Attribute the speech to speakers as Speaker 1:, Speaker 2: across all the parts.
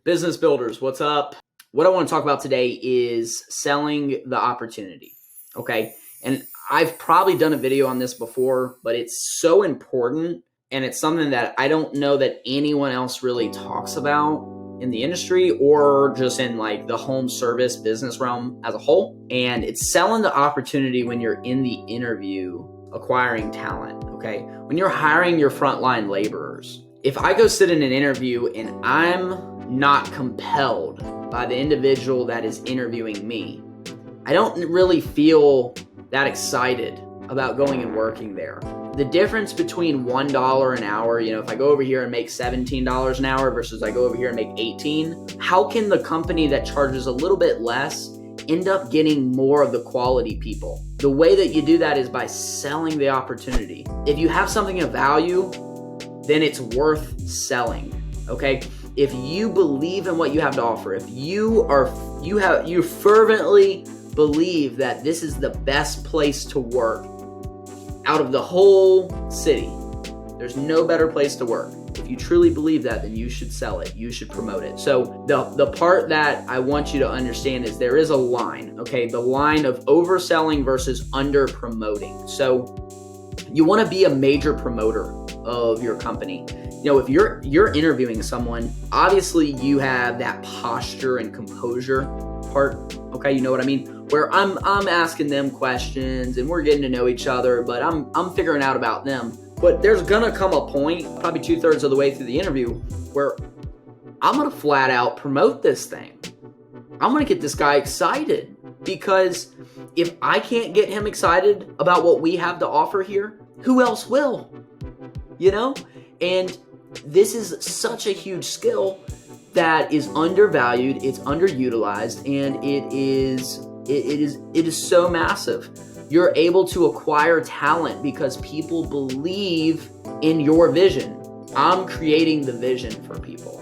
Speaker 1: Business builders, what's up? What I want to talk about today is selling the opportunity, okay? And I've probably done a video on this before, but it's so important, and it's something that I don't know that anyone else really talks about in the industry or just in like the home service business realm as a whole. And it's selling the opportunity when you're in the interview, acquiring talent, okay? When you're hiring your frontline laborers. If I go sit in an interview and I'm not compelled by the individual that is interviewing me, I don't really feel that excited about going and working there. The difference between $1 an hour, if I go over here and make $17 an hour versus I go over here and make $18, how can the company that charges a little bit less end up getting more of the quality people? The way that you do that is by selling the opportunity. If you have something of value, then it's worth selling, okay? If you believe in what you have to offer, if you fervently believe that this is the best place to work out of the whole city, there's no better place to work. If you truly believe that, then you should sell it. You should promote it. So the part that I want you to understand is there is a line, okay? The line of overselling versus under-promoting. So you want to be a major promoter of your company. If you're interviewing someone, obviously you have that posture and composure part, okay? You know what I mean? Where I'm asking them questions and we're getting to know each other, but I'm figuring out about them. But there's gonna come a point, probably 2/3 of the way through the interview, where I'm gonna flat out promote this thing. I'm gonna get this guy excited, because if I can't get him excited about what we have to offer here, who else will? And this is such a huge skill that is undervalued, it's underutilized, and it is so massive. You're able to acquire talent because people believe in your vision. I'm creating the vision for people,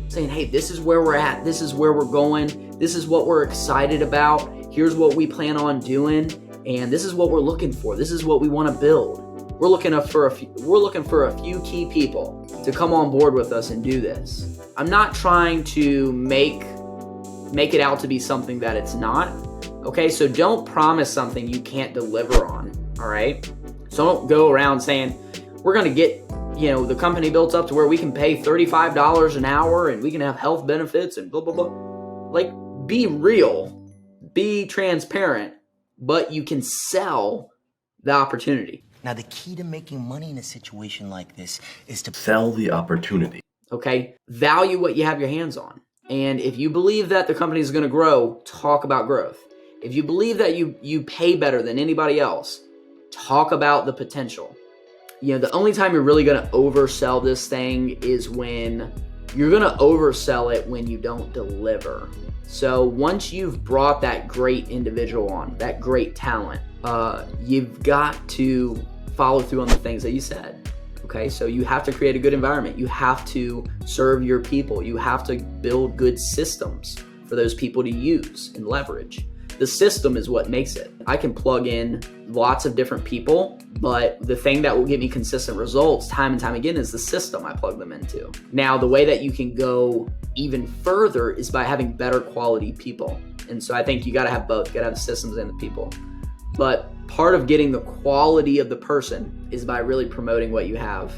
Speaker 1: saying, hey, this is where we're at, this is where we're going, this is what we're excited about, here's what we plan on doing, and this is what we're looking for, this is what we want to build. We're looking for a few key people to come on board with us and do this. I'm not trying to make it out to be something that it's not. Okay, so don't promise something you can't deliver on. All right, so don't go around saying we're gonna get the company built up to where we can pay $35 an hour and we can have health benefits and blah blah blah. Like, be real, be transparent, but you can sell the opportunity.
Speaker 2: Now, the key to making money in a situation like this is to
Speaker 3: sell the opportunity.
Speaker 1: Okay? Value what you have your hands on. And if you believe that the company is going to grow, talk about growth. If you believe that you pay better than anybody else, talk about the potential. The only time you're really going to oversell this thing is when you're going to oversell it when you don't deliver. So once you've brought that great individual on, that great talent, you've got to follow through on the things that you said. Okay, so you have to create a good environment. You have to serve your people. You have to build good systems for those people to use and leverage. The system is what makes it. I can plug in lots of different people, but the thing that will give me consistent results time and time again is the system I plug them into. Now, the way that you can go even further is by having better quality people. And so I think you gotta have both. You gotta have the systems and the people. But part of getting the quality of the person is by really promoting what you have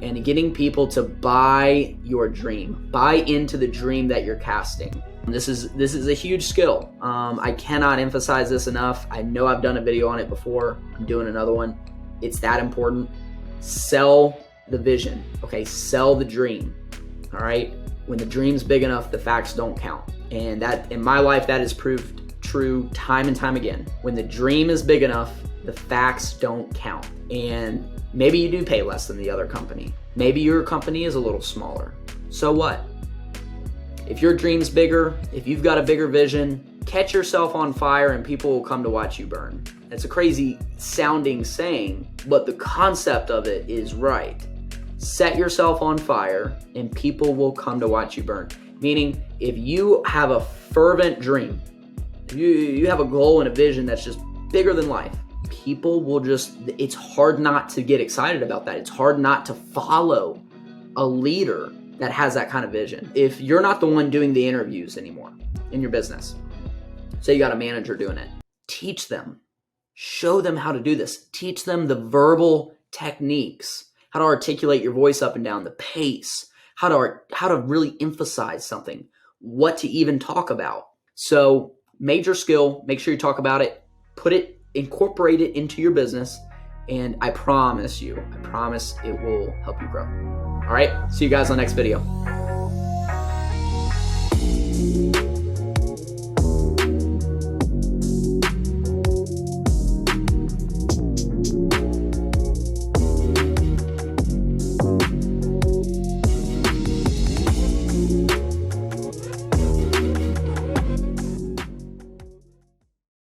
Speaker 1: and getting people to buy your dream, buy into the dream that you're casting. This is a huge skill. I cannot emphasize this enough. I know I've done a video on it before. I'm doing another one. It's that important. Sell the vision, okay? Sell the dream, all right? When the dream's big enough, the facts don't count. And that, in my life, that has proved true time and time again. When the dream is big enough, the facts don't count. And maybe you do pay less than the other company. Maybe your company is a little smaller. So what? If your dream's bigger, if you've got a bigger vision, catch yourself on fire and people will come to watch you burn. It's a crazy sounding saying, but the concept of it is right. Set yourself on fire and people will come to watch you burn. Meaning, if you have a fervent dream, you have a goal and a vision that's just bigger than life, people will it's hard not to get excited about that. It's hard not to follow a leader that has that kind of vision. If you're not the one doing the interviews anymore in your business, say you got a manager doing it, teach them, show them how to do this. Teach them the verbal techniques, how to articulate your voice up and down, the pace, how to really emphasize something, what to even talk about. So major skill, make sure you talk about it, incorporate it into your business, and I promise it will help you grow. All right, see you guys on the next video.